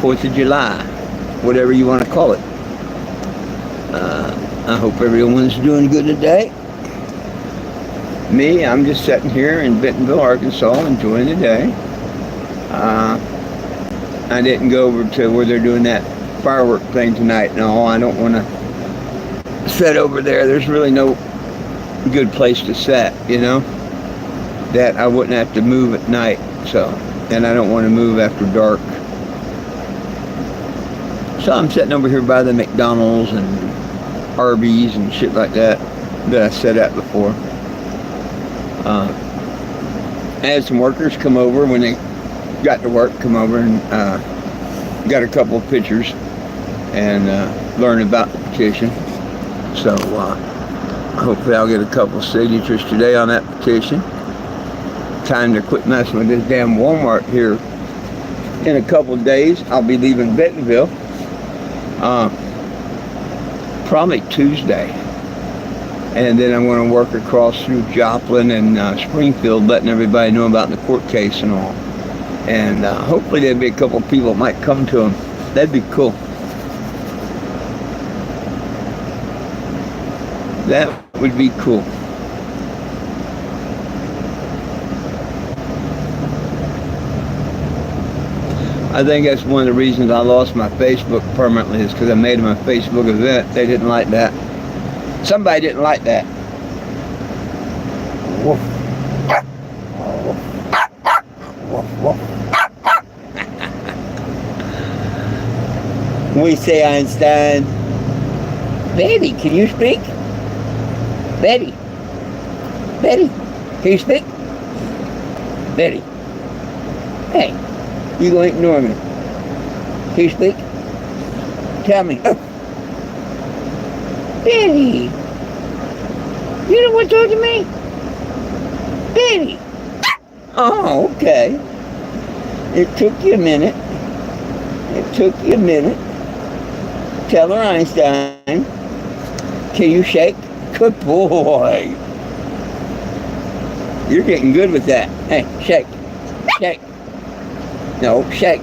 4th of July, whatever you want to call it. I hope everyone's doing good today. Me, I'm just sitting here in Bentonville, Arkansas, enjoying the day. I didn't go over to where they're doing that firework thing tonight. No, I don't want to sit over there. There's really no good place to sit, you know, that I wouldn't have to move at night. So, and I don't want to move after dark. So I'm sitting over here by the McDonald's and Arby's and shit like that I said at before. I had some workers come over when they got to work, come over and got a couple of pictures and learn about the petition. So hopefully I'll get a couple of signatures today on that petition. Time to quit messing with this damn Walmart here. In a couple of days, I'll be leaving Bentonville. Probably Tuesday. And then I'm going to work across through Joplin and Springfield, letting everybody know about the court case and all. And hopefully there'll be a couple of people that might come to them. That'd be cool. That would be cool. I think that's one of the reasons I lost my Facebook permanently, is because I made them a Facebook event. They didn't like that. Somebody didn't like that. Woof. Woof, woof. We say, Einstein. Betty, can you speak? Betty. Betty, can you speak? Betty. Hey, you gonna ignore me? Can you speak? Tell me. Betty. You know what told you me? Betty. Oh, okay. It took you a minute. It took you a minute. Tell her, Einstein. Can you shake? Good boy. You're getting good with that. Hey, shake. Shake. No, shake.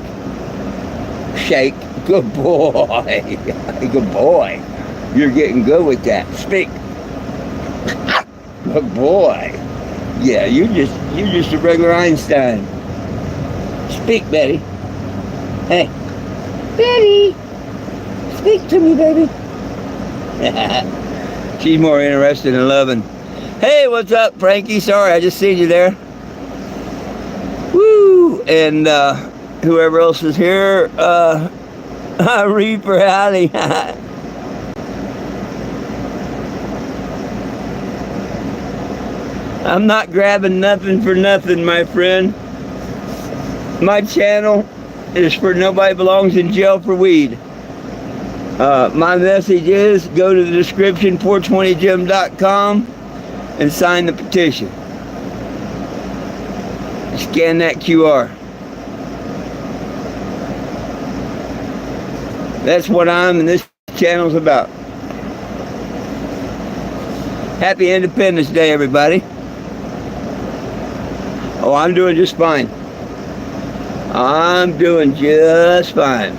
Shake. Good boy. Good boy. You're getting good with that. Speak. Good boy. Yeah, you're just a regular Einstein. Speak, Betty. Hey. Betty. Speak to me, baby. She's more interested in loving. Hey, what's up, Frankie? Sorry, I just seen you there. Woo! And whoever else is here, Reaper, howdy. I'm not grabbing nothing for nothing, my friend. My channel is for nobody belongs in jail for weed. My message is, go to the description, 420gym.com, and sign the petition. Scan that QR. That's what I'm and this channel's about. Happy Independence Day, everybody. Oh, I'm doing just fine. I'm doing just fine.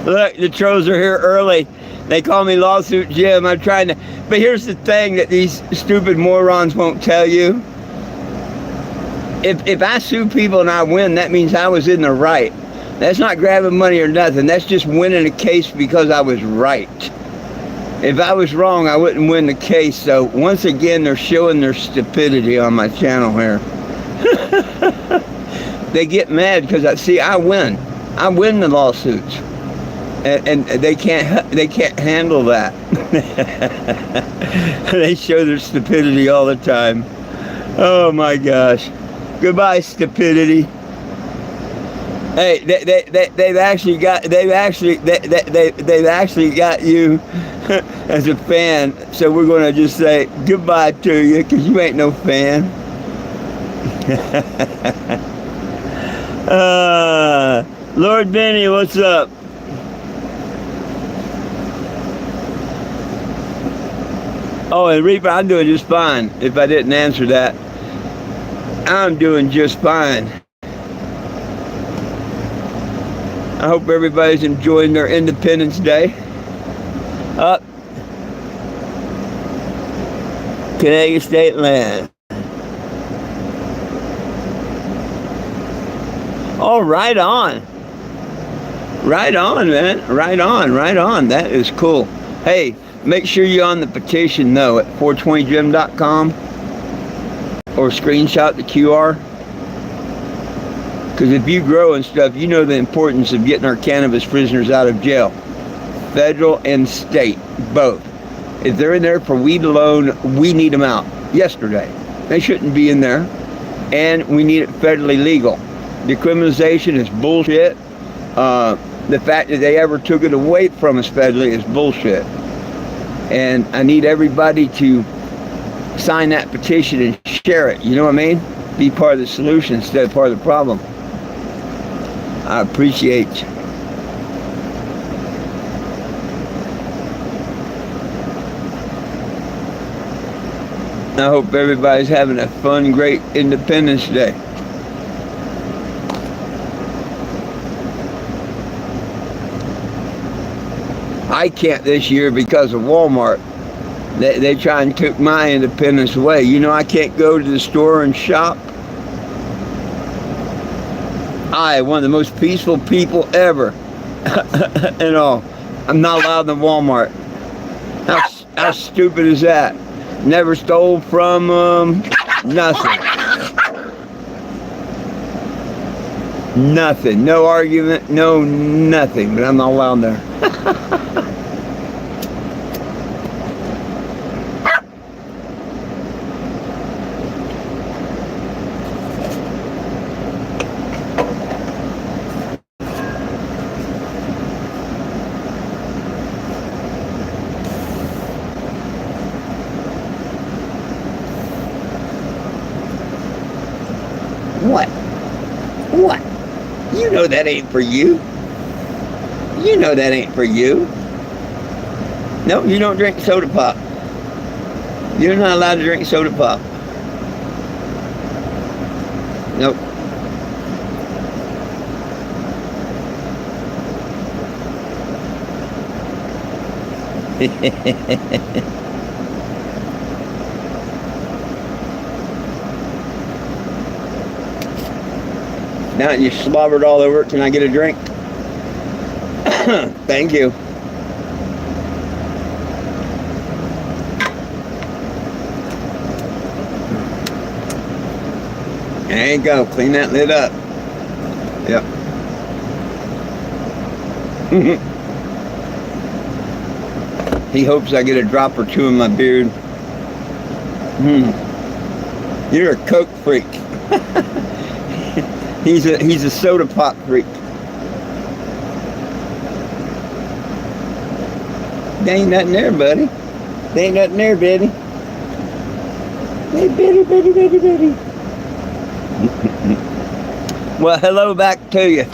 Look, the trolls are here early. They call me Lawsuit Jim. I'm trying to... But here's the thing that these stupid morons won't tell you. If I sue people and I win, that means I was in the right. That's not grabbing money or nothing. That's just winning a case because I was right. If I was wrong, I wouldn't win the case. So once again, they're showing their stupidity on my channel here. They get mad because I win. I win the lawsuits. And they can't handle that. They show their stupidity all the time. Oh my gosh. Goodbye, stupidity. Hey, they've actually got you as a fan. So we're gonna just say goodbye to you because you ain't no fan. Lord Benny, what's up? Oh, and Reaper, I'm doing just fine. If I didn't answer that, I'm doing just fine. I hope everybody's enjoying their Independence Day. Up, Canadian state land. Oh, right on. Right on, man. Right on, right on. That is cool. Hey, make sure you're on the petition, though, at 420gym.com or screenshot the QR. Because if you grow and stuff, you know the importance of getting our cannabis prisoners out of jail. Federal and state, both. If they're in there for weed alone, we need them out yesterday. They shouldn't be in there. And we need it federally legal. Decriminalization is bullshit. The fact that they ever took it away from us federally is bullshit. And I need everybody to sign that petition and share it. You know what I mean? Be part of the solution instead of part of the problem. I appreciate you. I hope everybody's having a fun, great Independence Day. I can't this year because of Walmart. They try and took my independence away. You know, I can't go to the store and shop. One of the most peaceful people ever. And all. I'm not allowed in Walmart. How stupid is that? Never stole from nothing. Nothing. No argument. No nothing. But I'm not allowed there. What? What? You know that ain't for you. You know that ain't for you. No, you don't drink soda pop. You're not allowed to drink soda pop. Nope. Now you slobbered all over it. Can I get a drink? Thank you. There you go. Clean that lid up. Yep. He hopes I get a drop or two in my beard. You're a Coke freak. He's a soda pop freak. There ain't nothing there, buddy. There ain't nothing there, Betty. Hey, Betty. Well, hello back to you.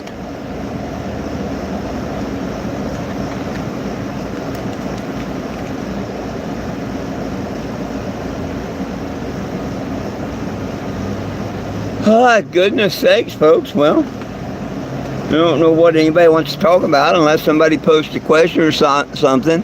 Oh, goodness sakes, folks. Well, I don't know what anybody wants to talk about unless somebody posts a question or something.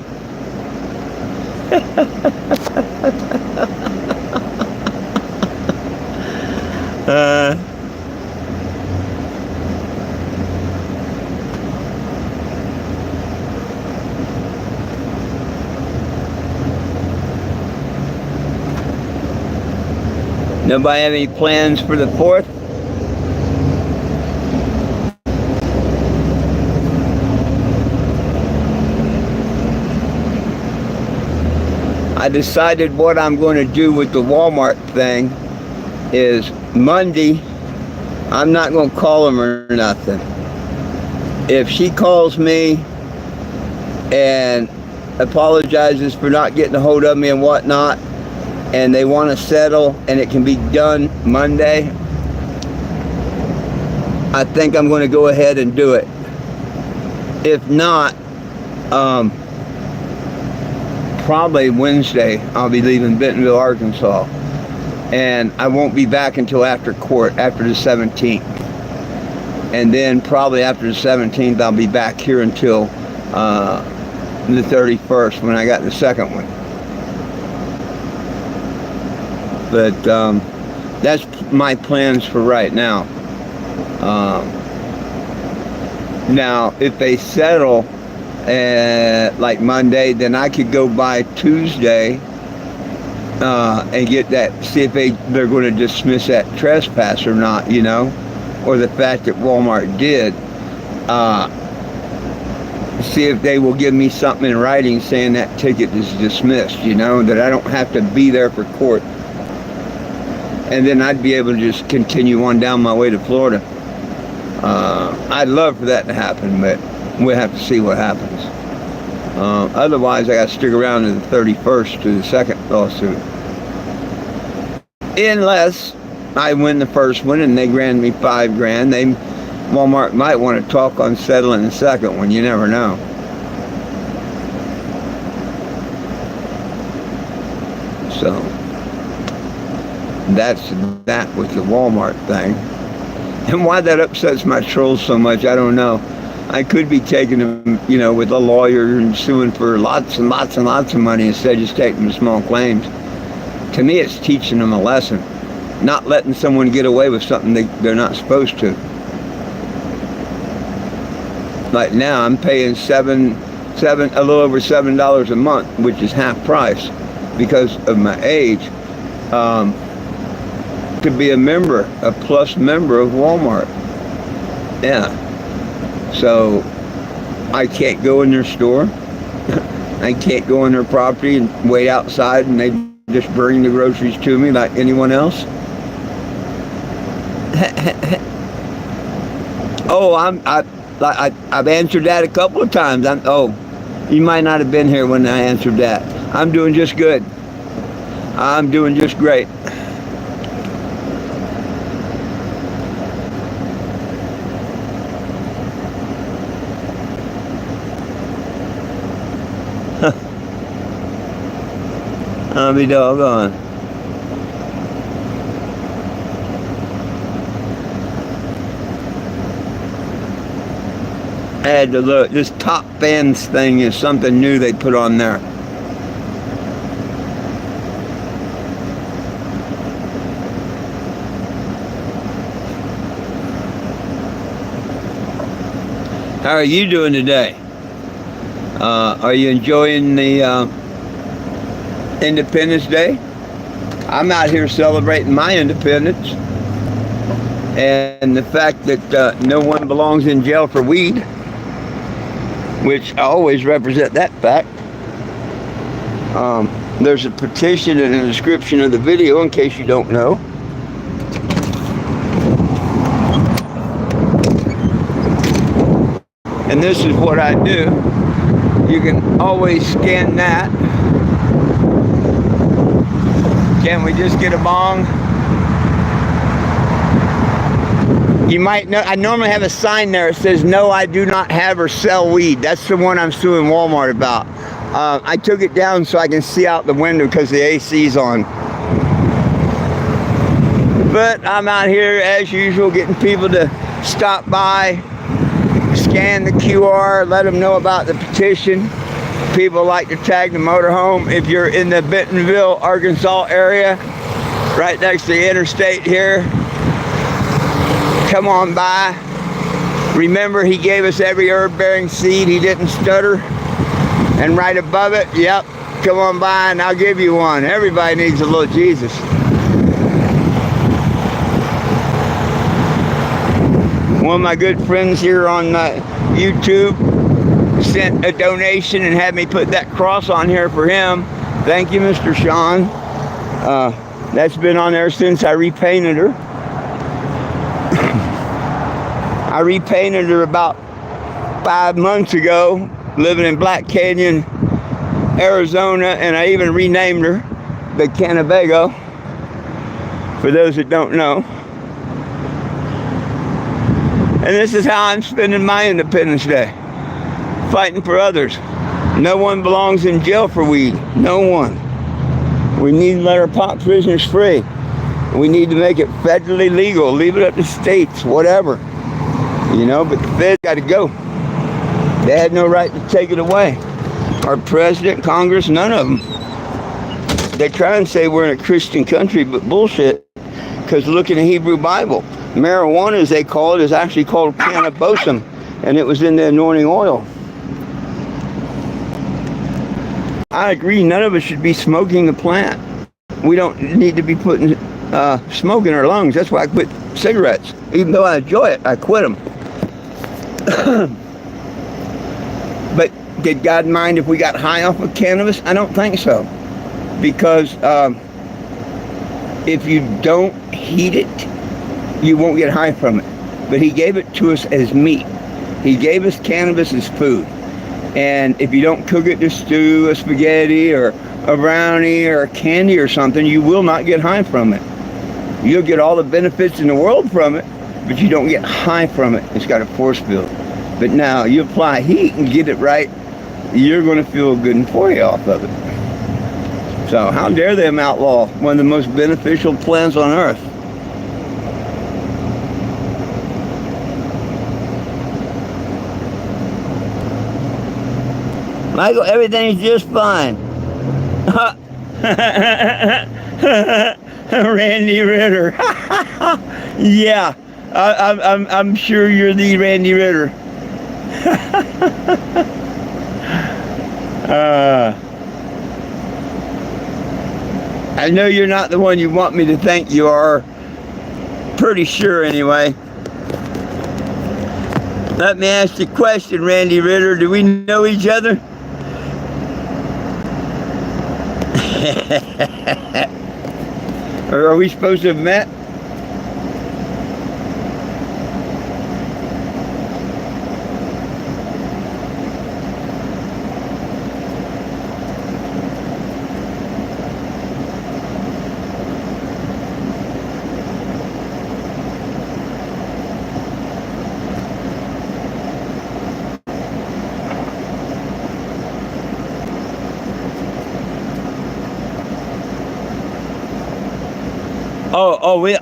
Nobody have any plans for the 4th? I decided what I'm going to do with the Walmart thing is Monday, I'm not going to call them or nothing. If she calls me and apologizes for not getting a hold of me and whatnot, and they want to settle and it can be done Monday, I think I'm going to go ahead and do it. If not, probably Wednesday, I'll be leaving Bentonville, Arkansas. And I won't be back until after court, after the 17th. And then probably after the 17th, I'll be back here until the 31st when I got the second one. But that's my plans for right now. Now, if they settle like Monday, then I could go by Tuesday and get that, see if they're going to dismiss that trespass or not, you know, or the fact that Walmart did. See if they will give me something in writing saying that ticket is dismissed, you know, that I don't have to be there for court. And then I'd be able to just continue on down my way to Florida. I'd love for that to happen, but we'll have to see what happens. Otherwise, I got to stick around to the 31st to the second lawsuit. Unless I win the first one and they grant me $5,000, Walmart might want to talk on settling the second one. You never know. So that's that with the Walmart thing. And why that upsets my trolls so much, I don't know. I could be taking them, you know, with a lawyer and suing for lots and lots and lots of money instead of just taking them small claims. To me, it's teaching them a lesson. Not letting someone get away with something they're not supposed to. Like now, I'm paying a little over $7 a month, which is half price because of my age. To be a member, a plus member of Walmart. Yeah. So I can't go in their store. I can't go in their property and wait outside and they just bring the groceries to me like anyone else. Oh, I've answered that a couple of times. You might not have been here when I answered that. I'm doing just good. I'm doing just great. I'll be doggone. I had to look. This top fans thing is something new they put on there. How are you doing today? Are you enjoying the Independence Day? I'm out here celebrating my independence and the fact that no one belongs in jail for weed, which I always represent that fact. There's a petition in the description of the video in case you don't know. And this is what I do. You can always scan that. Can we just get a bong? You might know, I normally have a sign there that says, no, I do not have or sell weed. That's the one I'm suing Walmart about. I took it down so I can see out the window because the AC's on. But I'm out here as usual getting people to stop by, scan the QR, let them know about the petition. People like to tag the motorhome. If you're in the Bentonville, Arkansas area, right next to the interstate here, come on by. Remember, he gave us every herb-bearing seed. He didn't stutter. And right above it, yep, come on by and I'll give you one. Everybody needs a little Jesus. One of my good friends here on YouTube sent a donation and had me put that cross on here for him. Thank you, Mr. Sean. That's been on there since I repainted her. I repainted her about 5 months ago, living in Black Canyon, Arizona, and I even renamed her the Cannebago, for those that don't know. And this is how I'm spending my Independence Day. Fighting for others. No one belongs in jail for weed. No one. We need to let our pot prisoners free. We need to make it federally legal. Leave it up to states, whatever. You know, but the feds got to go. They had no right to take it away. Our president, Congress, none of them. They try and say we're in a Christian country, but bullshit. Because look in the Hebrew Bible. Marijuana, as they call it, is actually called cannabosum. And it was in the anointing oil. I agree, none of us should be smoking the plant. We don't need to be putting smoke in our lungs. That's why I quit cigarettes. Even though I enjoy it, I quit them. But did God mind if we got high off of cannabis? I don't think so. Because if you don't heat it, you won't get high from it. But he gave it to us as meat. He gave us cannabis as food. And if you don't cook it to stew, a spaghetti, or a brownie, or a candy or something, you will not get high from it. You'll get all the benefits in the world from it, but you don't get high from it. It's got a force field. But now, you apply heat and get it right, you're going to feel good and 40 off of it. So, how dare them outlaw one of the most beneficial plants on earth? Michael, everything's just fine. Randy Ritter. Yeah, I'm sure you're the Randy Ritter. I know you're not the one you want me to think you are. Pretty sure, anyway. Let me ask you a question, Randy Ritter. Do we know each other? Or are we supposed to have met?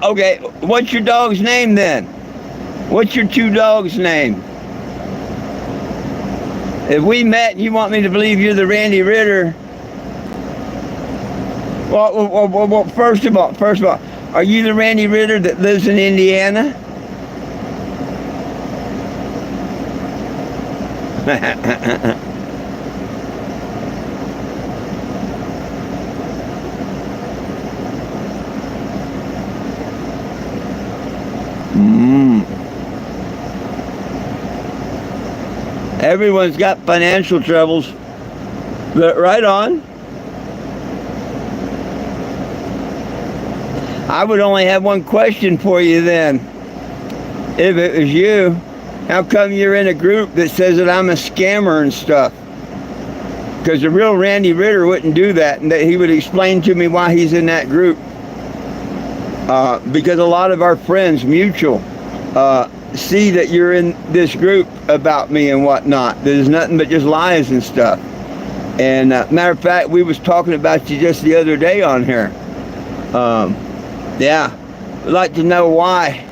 Okay. What's your dog's name then? What's your two dogs' name? If we met and you want me to believe you're the Randy Ritter, well, first of all, are you the Randy Ritter that lives in Indiana? Everyone's got financial troubles, but right on. I would only have one question for you then. If it was you, how come you're in a group that says that I'm a scammer and stuff? Because the real Randy Ritter wouldn't do that, and that he would explain to me why he's in that group. Because a lot of our friends, mutual, see that you're in this group about me and whatnot. There's nothing but just lies and stuff. And matter of fact, we was talking about you just the other day on here. Yeah, I'd like to know why.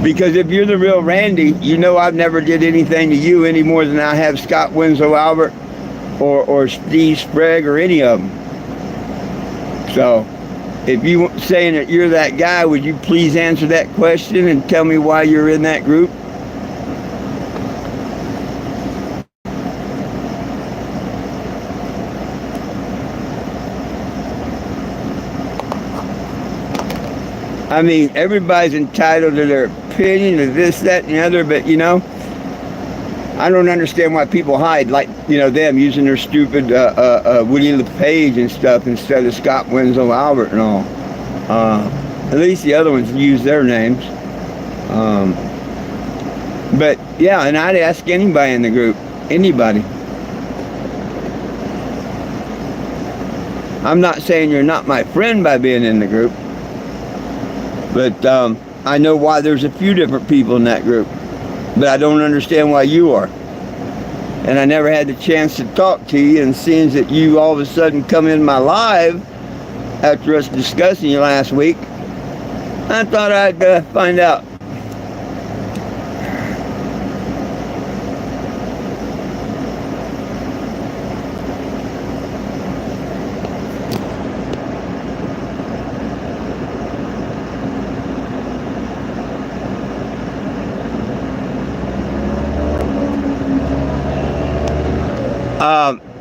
Because if you're the real Randy, you know I've never did anything to you any more than I have Scott Winslow Albert or Steve Sprague or any of them. So, if you saying that you're that guy, would you please answer that question and tell me why you're in that group? I mean, everybody's entitled to their opinion of this, that, and the other, but, you know, I don't understand why people hide, like, you know, them using their stupid Woody LePage and stuff instead of Scott Winslow Albert and all. At least the other ones use their names. But, yeah, and I'd ask anybody in the group, anybody. I'm not saying you're not my friend by being in the group, but I know why there's a few different people in that group, but I don't understand why you are. And I never had the chance to talk to you, and seeing that you all of a sudden come in my live after us discussing you last week, I thought I'd find out.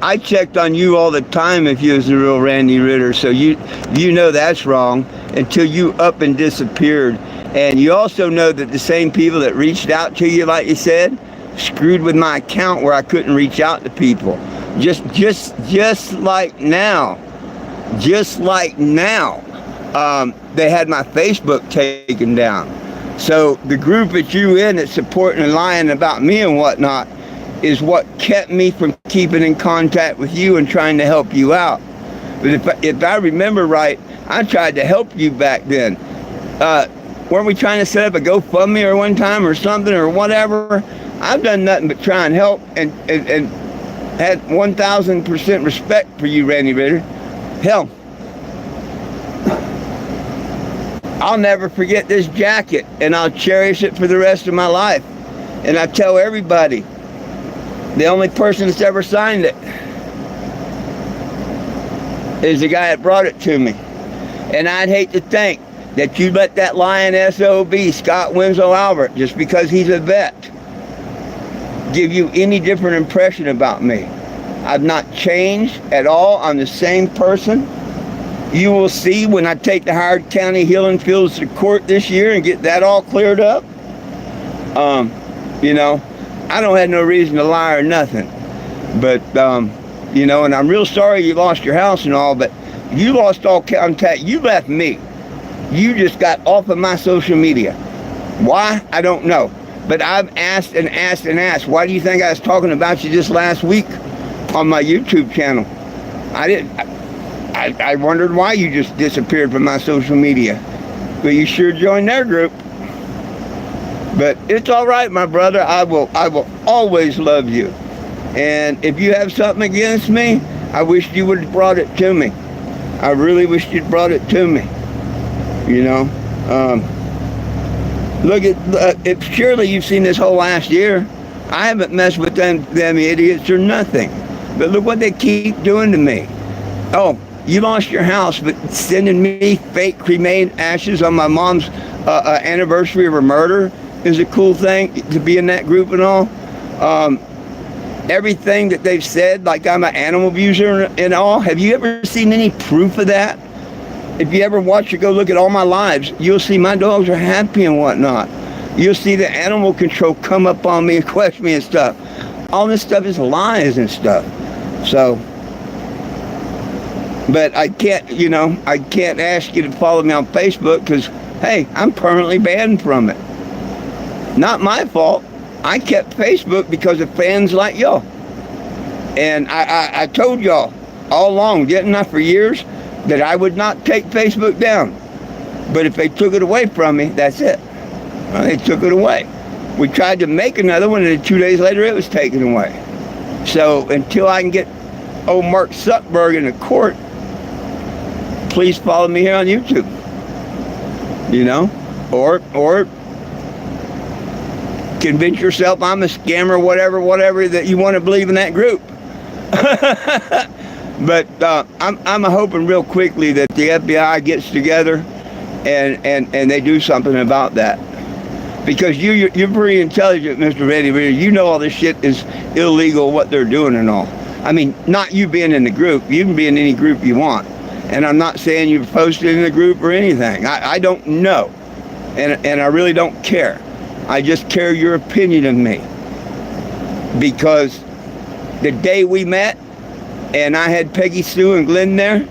I checked on you all the time if you was the real Randy Ritter, so you know that's wrong until you up and disappeared. And you also know that the same people that reached out to you, like you said, screwed with my account where I couldn't reach out to people. Just like now, they had my Facebook taken down. So the group that you in that's supporting and lying about me and whatnot is what kept me from keeping in contact with you and trying to help you out. But if I remember right, I tried to help you back then. Weren't we trying to set up a GoFundMe or one time or something or whatever? I've done nothing but try and help and had 1,000% respect for you, Randy Ritter. Hell, I'll never forget this jacket, and I'll cherish it for the rest of my life. And I tell everybody, the only person that's ever signed it is the guy that brought it to me. And I'd hate to think that you let that lying SOB, Scott Winslow Albert, just because he's a vet, give you any different impression about me. I've not changed at all. I'm the same person. You will see when I take the Howard County Healing Fields to court this year and get that all cleared up. You know, I don't have no reason to lie or nothing. But, you know, and I'm real sorry you lost your house and all, but you lost all contact. You left me. You just got off of my social media. Why? I don't know. But I've asked and asked and asked. Why do you think I was talking about you just last week on my YouTube channel? I wondered why you just disappeared from my social media. But you sure joined their group. But it's all right, my brother. I will always love you. And if you have something against me, I wish you would have brought it to me. I really wish you'd brought it to me. You know, look at if surely you've seen this whole last year. I haven't messed with them idiots or nothing. But look what they keep doing to me. Oh, you lost your house, but sending me fake cremated ashes on my mom's anniversary of her murder is a cool thing to be in that group and all. Everything that they've said, like I'm an animal abuser and all. Have you ever seen any proof of that? If you ever watch or go look at all my lives, you'll see my dogs are happy and whatnot. You'll see the animal control come up on me and question me and stuff. All this stuff is lies and stuff. So, but I can't, you know, I can't ask you to follow me on Facebook because, hey, I'm permanently banned from it. Not my fault. I kept Facebook because of fans like y'all. And I told y'all all along, didn't I, for years, that I would not take Facebook down. But if they took it away from me, that's it. Well, they took it away. We tried to make another one, and 2 days later, it was taken away. So until I can get old Mark Zuckerberg in the court, please follow me here on YouTube. You know, or convince yourself I'm a scammer, whatever that you want to believe in that group. But I'm hoping real quickly that the FBI gets together and they do something about that. Because you're pretty intelligent, Mr. Randy Ritter. You know all this shit is illegal, what they're doing and all. I mean, not you being in the group. You can be in any group you want. And I'm not saying you've posted in the group or anything. I don't know. And I really don't care. I just care your opinion of me. Because the day we met, and I had Peggy Sue and Glenn there,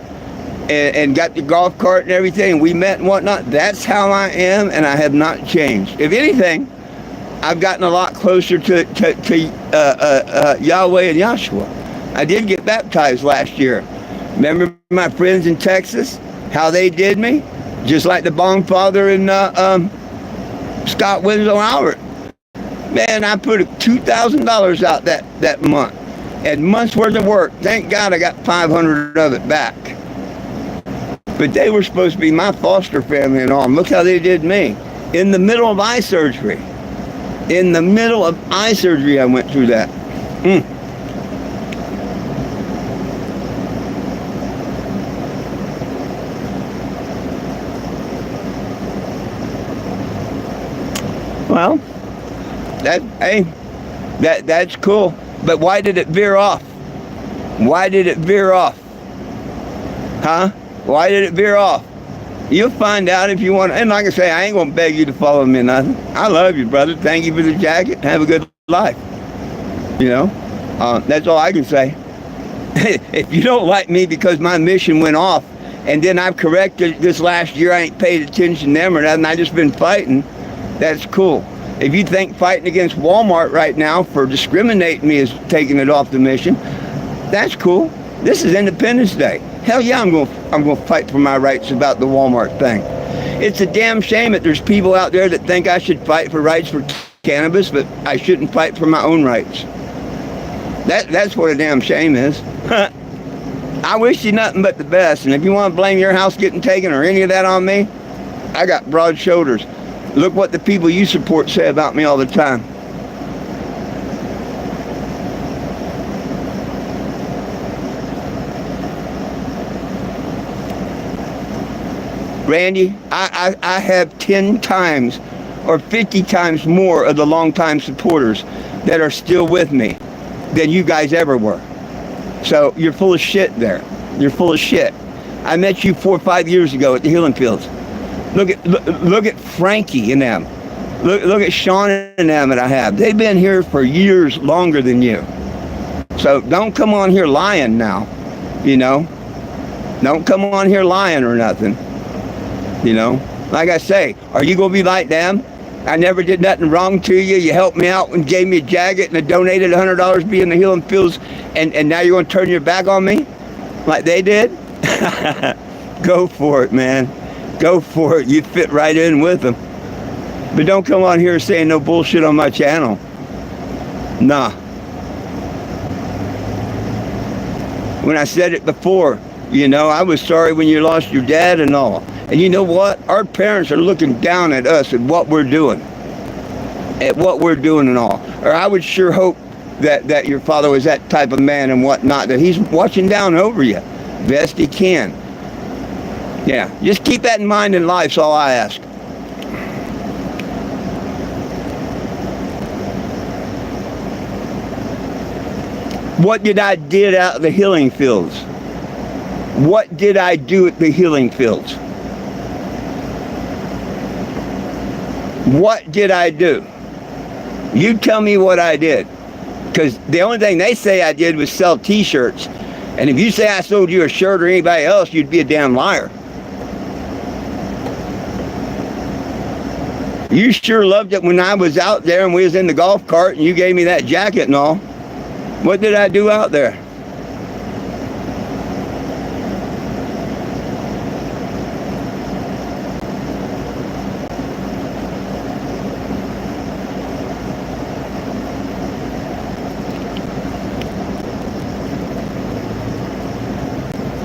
and got the golf cart and everything, and we met and whatnot, that's how I am, and I have not changed. If anything, I've gotten a lot closer to Yahweh and Yahshua. I did get baptized last year. Remember my friends in Texas, how they did me? Just like the Bong Father and Scott Winslow Albert. Man, I put $2,000 out that month. And months worth of work. Thank God I got 500 of it back. But they were supposed to be my foster family and all. And look how they did me. In the middle of eye surgery. In the middle of eye surgery, I went through that. Well, that's cool. But why did it veer off? Why did it veer off? Huh? Why did it veer off? You'll find out if you want. And like I say, I ain't going to beg you to follow me or nothing. I love you, brother. Thank you for the jacket. Have a good life. You know? That's all I can say. If you don't like me because my mission went off, and then I've corrected this last year, I ain't paid attention to them or nothing, I just been fighting, that's cool. If you think fighting against Walmart right now for discriminating me is taking it off the mission, that's cool. This is Independence Day. Hell yeah, I'm gonna fight for my rights about the Walmart thing. It's a damn shame that there's people out there that think I should fight for rights for cannabis, but I shouldn't fight for my own rights. That's what a damn shame is. I wish you nothing but the best, and if you want to blame your house getting taken or any of that on me, I got broad shoulders. Look what the people you support say about me all the time. Randy, I have 10 times or 50 times more of the longtime supporters that are still with me than you guys ever were. So you're full of shit there. You're full of shit. I met you 4 or 5 years ago at the Healing Fields. Look at Frankie and them. Look at Sean and them that I have. They've been here for years longer than you. So don't come on here lying now. You know? Don't come on here lying or nothing. You know? Like I say, are you going to be like them? I never did nothing wrong to you. You helped me out and gave me a jacket and I donated $100 being the Healing Fields, and now you're going to turn your back on me like they did? Go for it, man. Go for it. You fit right in with them. But don't come on here saying no bullshit on my channel. Nah. When I said it before, you know, I was sorry when you lost your dad and all. And you know what? Our parents are looking down at us and what we're doing. At what we're doing and all. Or I would sure hope that your father was that type of man and whatnot, that he's watching down over you best he can. Yeah, just keep that in mind in life's all I ask. What did I did out of the Healing Fields? What did I do at the Healing Fields? What did I do? You tell me what I did. Because the only thing they say I did was sell t-shirts. And if you say I sold you a shirt or anybody else, you'd be a damn liar. You sure loved it when I was out there and we was in the golf cart and you gave me that jacket and all. What did I do out there?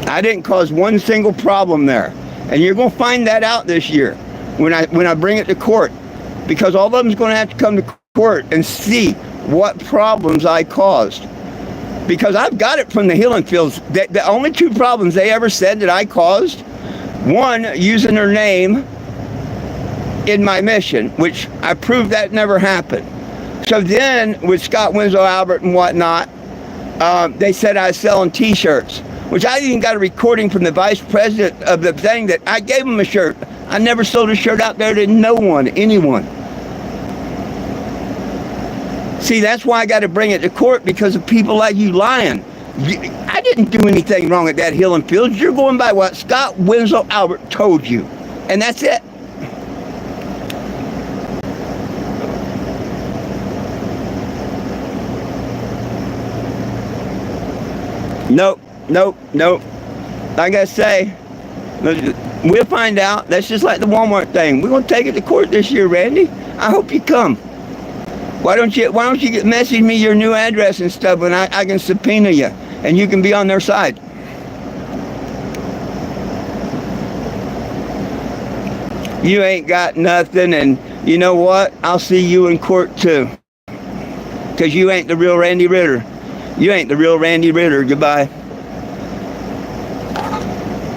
I didn't cause one single problem there. And you're going to find that out this year when I bring it to court. Because all of them's going to have to come to court and see what problems I caused. Because I've got it from the Healing Fields. The only 2 problems they ever said that I caused, one, using their name in my mission, which I proved that never happened. So then, with Scott Winslow Albert and whatnot, they said I was selling t-shirts, which I even got a recording from the vice president of the thing that I gave him a shirt. I never sold a shirt out there to no one, anyone. See, that's why I got to bring it to court, because of people like you lying. I didn't do anything wrong at that Healing Fields. You're going by what Scott Winslow Albert told you. And that's it. Nope. Like I say, We'll find out. That's just like the Walmart thing. We're gonna take it to court this year, Randy. I hope you come. Why don't you message me your new address and stuff, and I can subpoena you, and you can be on their side. You ain't got nothing, and you know what? I'll see you in court too. Because you ain't the real Randy Ritter. You ain't the real Randy Ritter. Goodbye.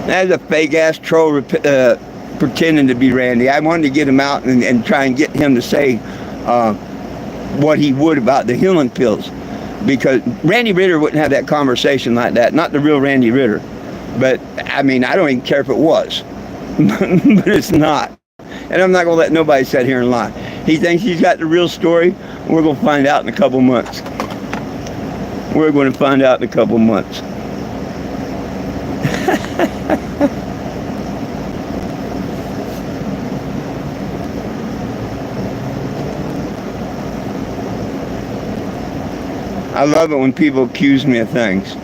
That's a fake-ass troll pretending to be Randy. I wanted to get him out and try and get him to say what he would about the healing pills. Because Randy Ritter wouldn't have that conversation like that. Not the real Randy Ritter. But, I mean, I don't even care if it was. But it's not. And I'm not going to let nobody sit here and lie. He thinks he's got the real story. We're going to find out in a couple months. We're going to find out in a couple months. I love it when people accuse me of things,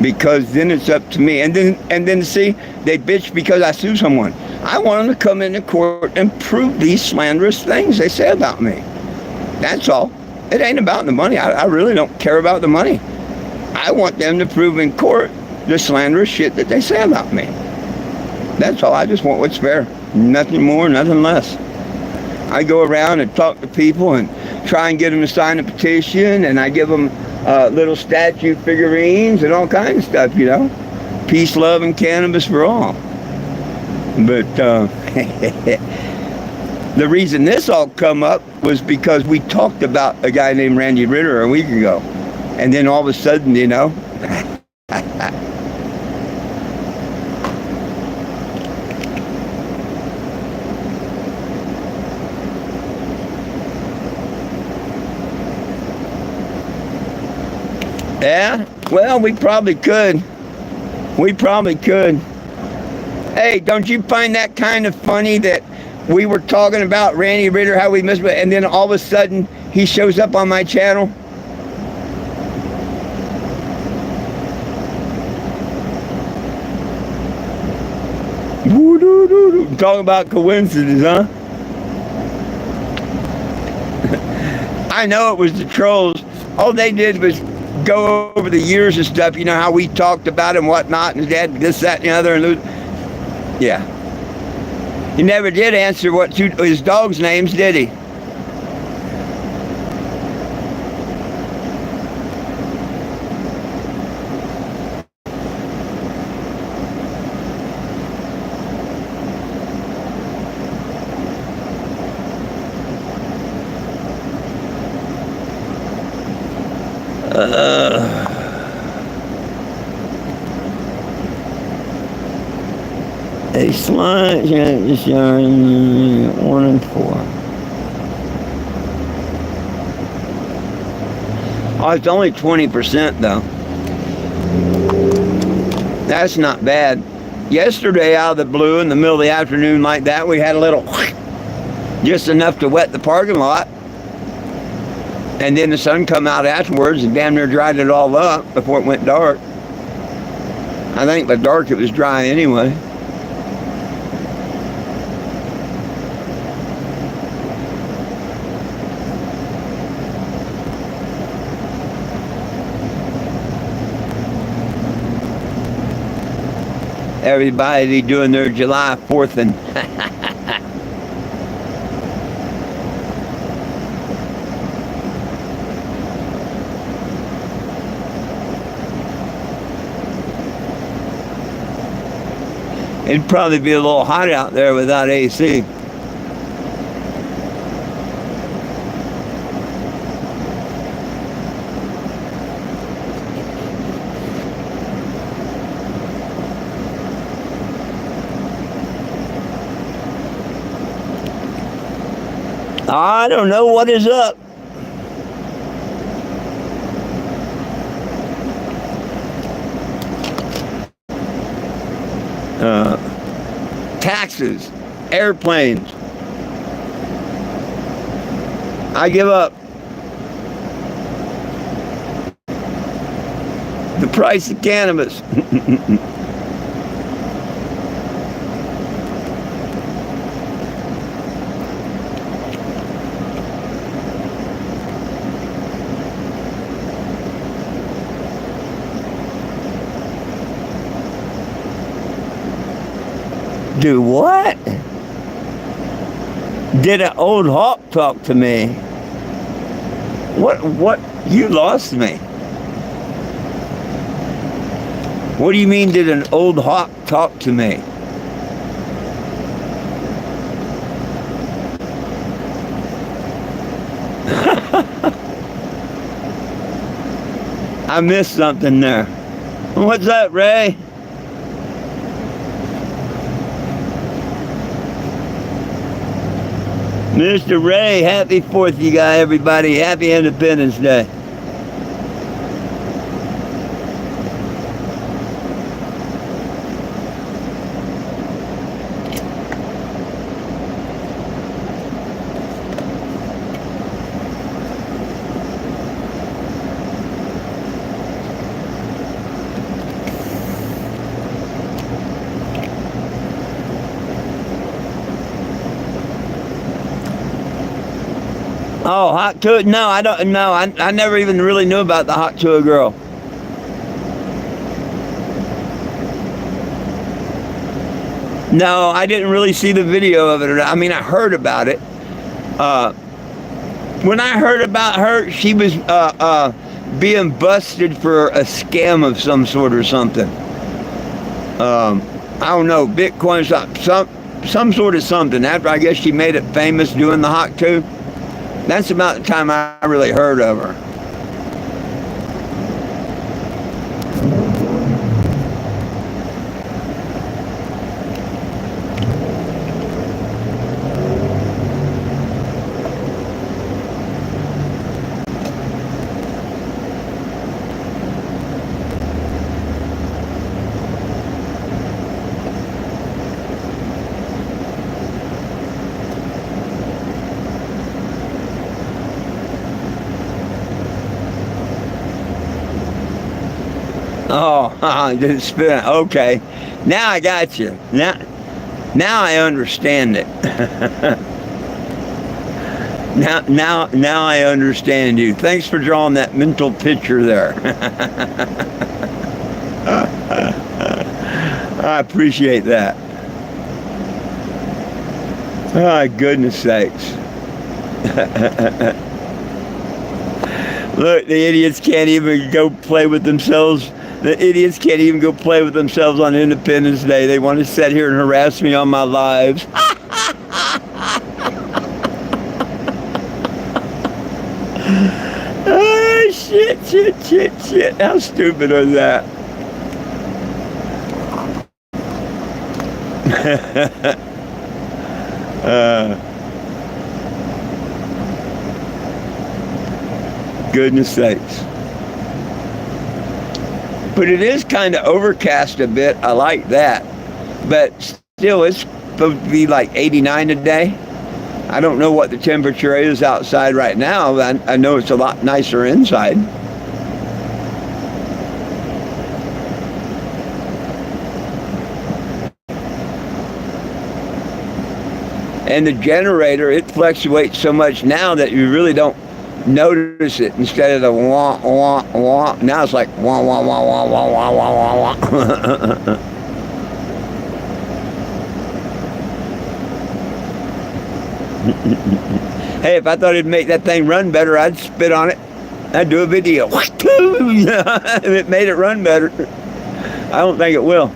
because then it's up to me. And then see, they bitch because I sue someone. I want them to come into court and prove these slanderous things they say about me. That's all. It ain't about the money. I really don't care about the money. I want them to prove in court the slanderous shit that they say about me. That's all. I just want what's fair. Nothing more, nothing less. I go around and talk to people and try and get them to sign a petition, and I give them little statue figurines and all kinds of stuff, you know. Peace, love, and cannabis for all. But the reason this all come up was because we talked about a guy named Randy Ritter a week ago. And then all of a sudden, you know, yeah, well, we probably could. We probably could. Hey, don't you find that kind of funny that we were talking about Randy Ritter, how we missed it, and then all of a sudden he shows up on my channel? Talking about coincidence, huh? I know it was the trolls. All they did was go over the years and stuff, you know, how we talked about and whatnot, and dad, this, that, and the other, and yeah. He never did answer what his dogs' names, did he? A slight change, 1 and 4. Oh, it's only 20% though. That's not bad. Yesterday, out of the blue, in the middle of the afternoon like that, we had a little, just enough to wet the parking lot. And then the sun come out afterwards and damn near dried it all up before it went dark. I think by dark it was dry anyway. Everybody doing their July 4th and it'd probably be a little hot out there without AC. I don't know what is up. Taxes, airplanes. I give up. The price of cannabis. Do what? Did an old hawk talk to me? What? You lost me. What do you mean, did an old hawk talk to me? I missed something there. What's that, Ray? Mr. Ray, happy 4th, you guys, everybody. Happy Independence Day. Oh, hot tour? No, I don't know. I never even really knew about the hot tour girl. No, I didn't really see the video of it. I mean, I heard about it. When I heard about her, she was being busted for a scam of some sort or something. I don't know, Bitcoin, some sort of something. After I guess she made it famous doing the hot tour. That's about the time I really heard of her. Oh, didn't spin. Okay, now I got you. Now I understand it. now I understand you. Thanks for drawing that mental picture there. I appreciate that. Oh, goodness sakes. Look, the idiots can't even go play with themselves. The idiots can't even go play with themselves on Independence Day. They want to sit here and harass me on my lives. Oh, shit. How stupid was that? Goodness sakes. But it is kind of overcast a bit. I like that. But still, it's supposed to be like 89 today. I don't know what the temperature is outside right now. I know it's a lot nicer inside. And the generator, it fluctuates so much now that you really don't notice it. Instead of the wah, wah, wah, now it's like wah, wah, wah, wah, wah, wah, wah, wah, wah. Hey, if I thought it'd make that thing run better, I'd spit on it. I'd do a video. If it made it run better. I don't think it will.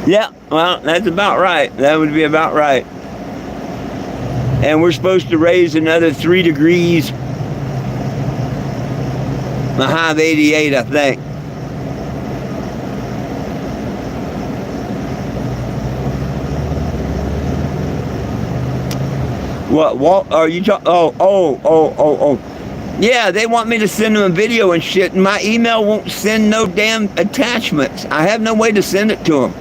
Yeah, well, that's about right. That would be about right. And we're supposed to raise another 3 degrees. A high of 88, I think. What are you talking? Oh. Yeah, they want me to send them a video and shit, and my email won't send no damn attachments. I have no way to send it to them.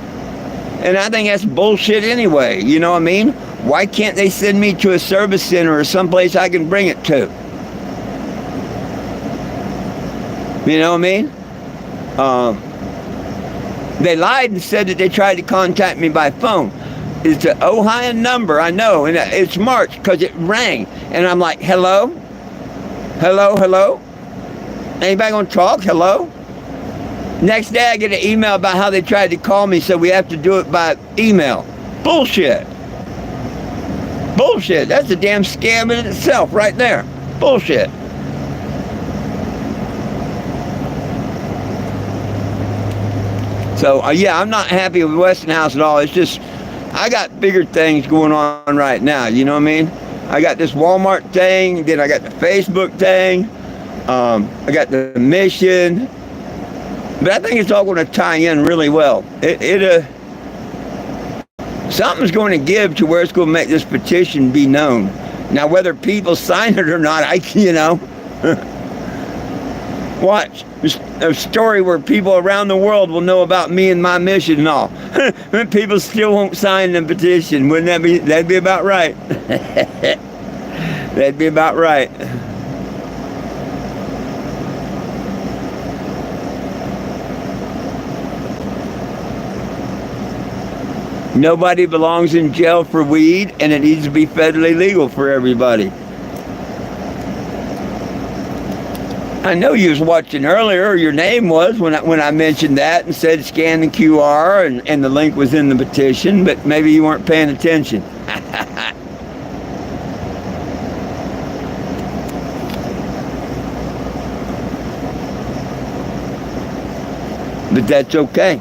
And I think that's bullshit anyway, you know what I mean? Why can't they send me to a service center or someplace I can bring it to? You know what I mean? They lied and said that they tried to contact me by phone. It's an Ohio number, I know, and it's marked because it rang. And I'm like, hello? Hello? Anybody gonna talk? Hello? Next day I get an email about how they tried to call me, so we have to do it by email. Bullshit. Bullshit. That's a damn scam in itself right there. Bullshit. So, yeah, I'm not happy with Westinghouse at all. It's just, I got bigger things going on right now, you know what I mean? I got this Walmart thing, then I got the Facebook thing, I got the mission, but I think it's all going to tie in really well. Something's going to give to where it's going to make this petition be known. Now, whether people sign it or not, watch a story where people around the world will know about me and my mission and all. People still won't sign the petition. That'd be about right. That'd be about right. Nobody belongs in jail for weed, and it needs to be federally legal for everybody. I know you was watching earlier, or your name was, when I mentioned that and said scan the QR, and the link was in the petition, but maybe you weren't paying attention. But that's okay.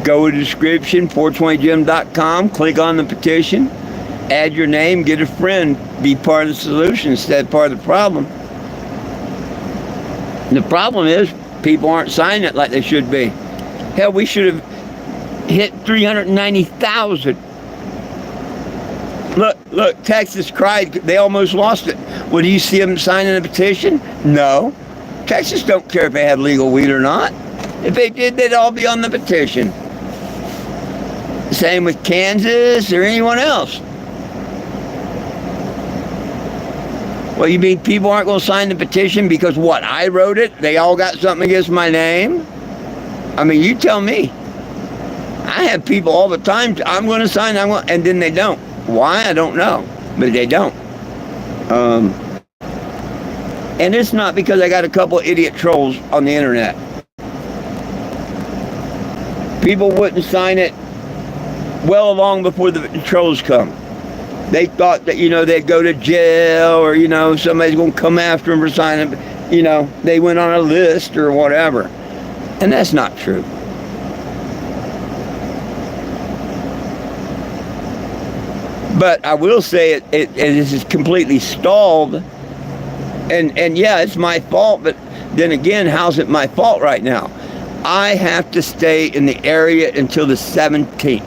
Go to the description, 420gym.com, click on the petition, add your name, get a friend, be part of the solution instead of part of the problem. And the problem is, people aren't signing it like they should be. Hell, we should have hit 390,000. Look, Texas cried. They almost lost it. Well, do you see them signing a petition? No. Texas don't care if they have legal weed or not. If they did, they'd all be on the petition. Same with Kansas or anyone else. Well, you mean people aren't going to sign the petition because what? I wrote it? They all got something against my name? I mean, you tell me. I have people all the time, I'm going to sign, and then they don't. Why? I don't know. But they don't. And it's not because I got a couple idiot trolls on the internet. People wouldn't sign it well long before the trolls come. They thought that, they'd go to jail or, somebody's going to come after them for signing. They went on a list or whatever. And that's not true. But I will say it is completely stalled. And yeah, it's my fault. But then again, how's it my fault right now? I have to stay in the area until the 17th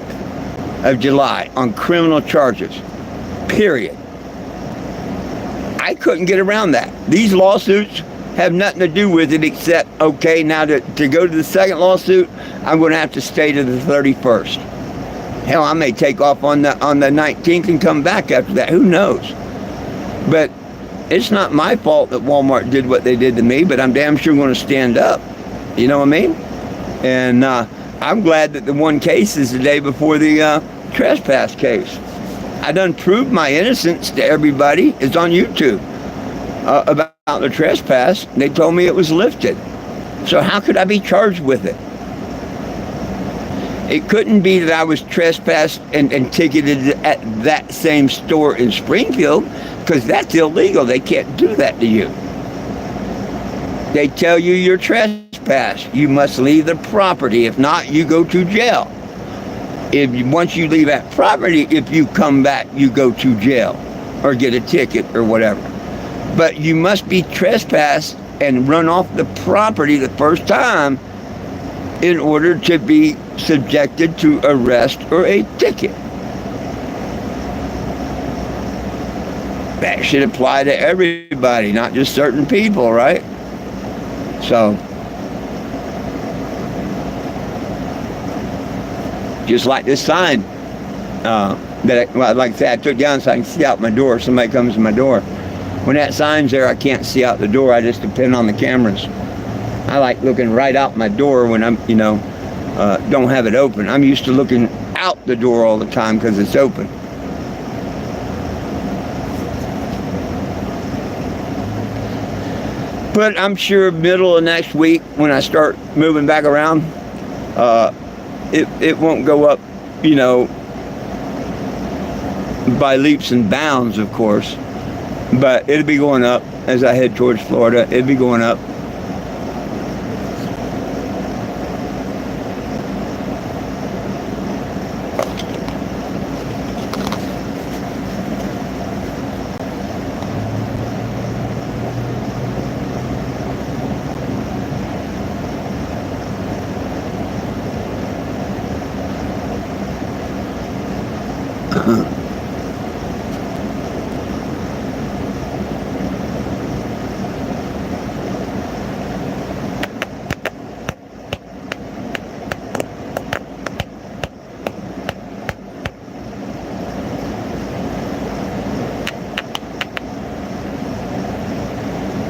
of July on criminal charges. Period. I couldn't get around that. These lawsuits have nothing to do with it except, okay, now to go to the second lawsuit, I'm going to have to stay to the 31st. Hell, I may take off on the 19th and come back after that. Who knows? But it's not my fault that Walmart did what they did to me, but I'm damn sure going to stand up. You know what I mean? And I'm glad that the one case is the day before the trespass case. I done proved my innocence to everybody. It's on YouTube about the trespass. They told me it was lifted. So how could I be charged with it? It couldn't be that I was trespassed and ticketed at that same store in Springfield, because that's illegal. They can't do that to you. They tell you you're trespassed. You must leave the property. If not, you go to jail. Once you leave that property, if you come back, you go to jail or get a ticket or whatever. But you must be trespassed and run off the property the first time in order to be subjected to arrest or a ticket. That should apply to everybody, not just certain people, right? So, just like this sign like I said, I took down so I can see out my door if somebody comes to my door. When that sign's there, I can't see out the door. I just depend on the cameras. I like looking right out my door when I'm, don't have it open. I'm used to looking out the door all the time because it's open. But I'm sure middle of next week when I start moving back around, it won't go up, you know, by leaps and bounds, of course. But it'll be going up as I head towards Florida. It'll be going up.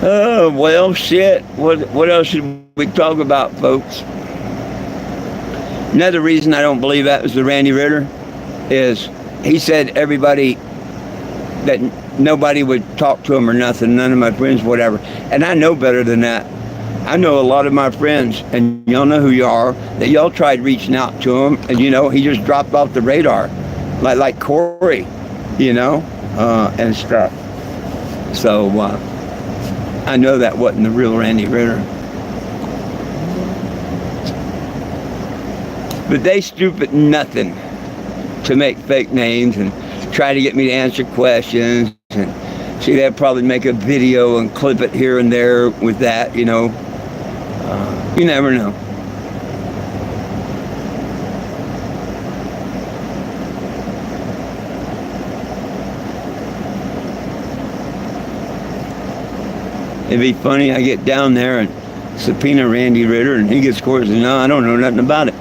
Oh, well, shit. What else should we talk about, folks? Another reason I don't believe that was the Randy Ritter is he said everybody, that nobody would talk to him or nothing, none of my friends, whatever. And I know better than that. I know a lot of my friends, and y'all know who you are, that y'all tried reaching out to him, and, you know, he just dropped off the radar. Like Corey, you know, and stuff. So, I know that wasn't the real Randy Ritter. But they stoop at nothing to make fake names and try to get me to answer questions. And see, they'll probably make a video and clip it here and there with that, you know. You never know. It'd be funny, I get down there and subpoena Randy Ritter, and he gets scores, and no, I don't know nothing about it.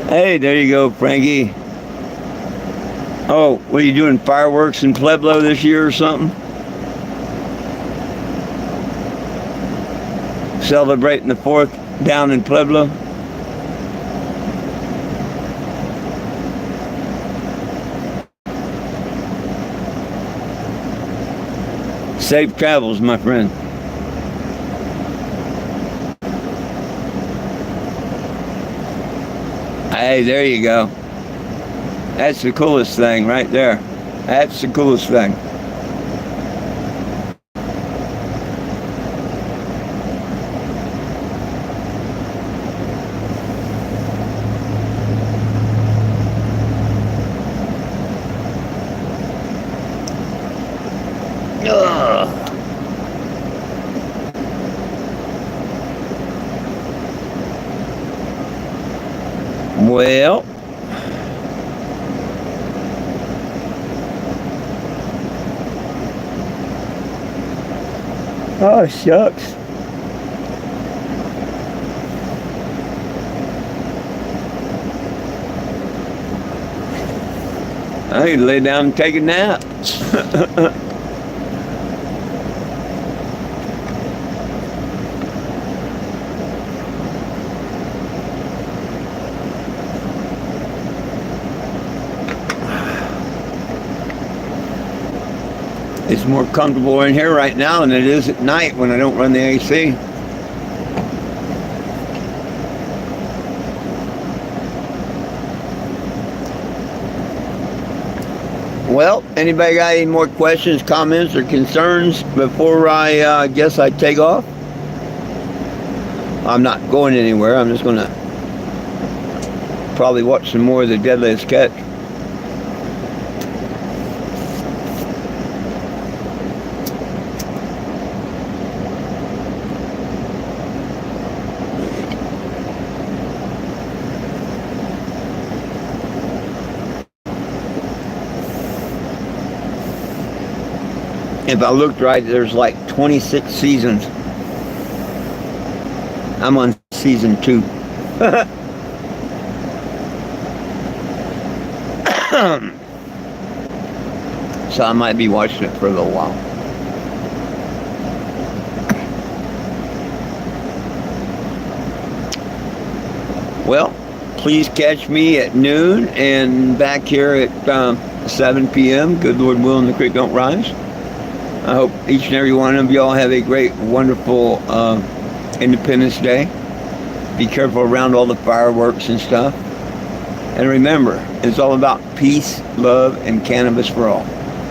Hey, there you go, Frankie. Oh, what are you doing, fireworks in Pueblo this year or something? Celebrating the 4th down in Pueblo? Safe travels, my friend. Hey, there you go. That's the coolest thing right there. That's the coolest thing. Ugh. Well, oh, shucks. I need to lay down and take a nap. It's more comfortable in here right now than it is at night when I don't run the AC. Well, anybody got any more questions, comments, or concerns before I guess I take off? I'm not going anywhere. I'm just going to probably watch some more of the Deadliest Catch. If I looked right, there's like 26 seasons. I'm on season 2. So I might be watching it for a little while. Well, please catch me at noon and back here at 7 p.m. Good Lord willing, the creek don't rise. I hope each and every one of y'all have a great, wonderful Independence Day. Be careful around all the fireworks and stuff. And remember, it's all about peace, love, and cannabis for all.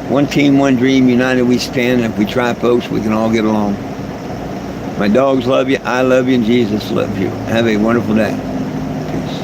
One team, one dream, united we stand. And if we try, folks, we can all get along. My dogs love you, I love you, and Jesus loves you. Have a wonderful day. Peace.